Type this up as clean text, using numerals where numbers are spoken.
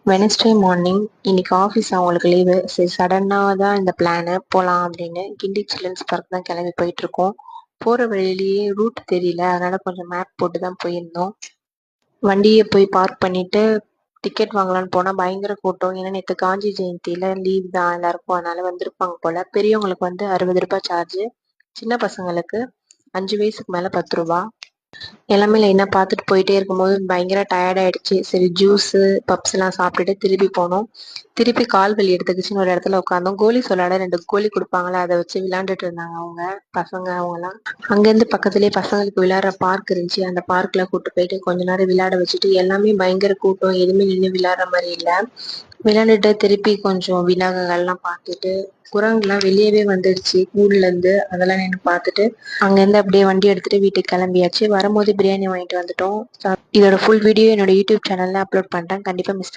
Wednesday morning இன்னைக்கு office அவங்களுக்கு leave. சரி சடனாக தான் இந்த பிளானு போகலாம் அப்படின்னு கிண்டி சில்ட்ரன்ஸ் பார்க் தான் கிளம்பி போயிட்டுருக்கோம். போகிற வழியிலேயே ரூட் தெரியல, அதனால் கொஞ்சம் மேப் போட்டு தான் போயிருந்தோம். வண்டியை போய் பார்க் பண்ணிவிட்டு டிக்கெட் வாங்கலான்னு போனால் பயங்கர கூட்டம். ஏன்னா நேற்று காந்தி ஜெயந்தியில் லீவ் தான் எல்லாருக்கும், அதனால் வந்திருப்பாங்க போல். பெரியவங்களுக்கு வந்து 60 ரூபாய் சார்ஜு, சின்ன பசங்களுக்கு 5 வயசுக்கு மேலே 10 ரூபா. எல்லாமே லைனாக பார்த்துட்டு போயிட்டே இருக்கும்போது பயங்கர டயர்ட் ஆயிடுச்சு. சரி ஜூஸு பப்ஸ் எல்லாம் சாப்பிட்டுட்டு திருப்பி போனோம். திருப்பி கால் வலி எடுத்துக்கிச்சுன்னு ஒரு இடத்துல உட்காந்தோம். கோலி சொல்லாட 2 கோலி கொடுப்பாங்களே, அதை வச்சு விளையாண்டுட்டு இருந்தாங்க அவங்க பசங்க அவங்கலாம். அங்கேருந்து பக்கத்துலேயே பசங்களுக்கு விளையாடுற பார்க் இருந்துச்சு. அந்த பார்க்ல கூப்பிட்டு போயிட்டு கொஞ்ச நேரம் விளையாட வச்சுட்டு, எல்லாமே பயங்கர கூட்டம், எதுவுமே நின்று விளையாடுற மாதிரி இல்லை. விளையாண்டுட்டு திருப்பி கொஞ்சம் விலங்குகள்லாம் பார்த்துட்டு, குரங்குலாம் வெளியவே வந்துடுச்சு கூடுலேருந்து, அதெல்லாம் நின்று பார்த்துட்டு அங்கேருந்து அப்படியே வண்டி எடுத்துட்டு வீட்டுக்கு கிளம்பியாச்சு. வரும்போது பிரியாணி வாங்கிட்டு வந்துட்டோம். இதோட ஃபுல் வீடியோ என்னோட யூடியூப் சேனல்ல அப்லோட் பண்ணிட்டேன், கண்டிப்பாக மிஸ்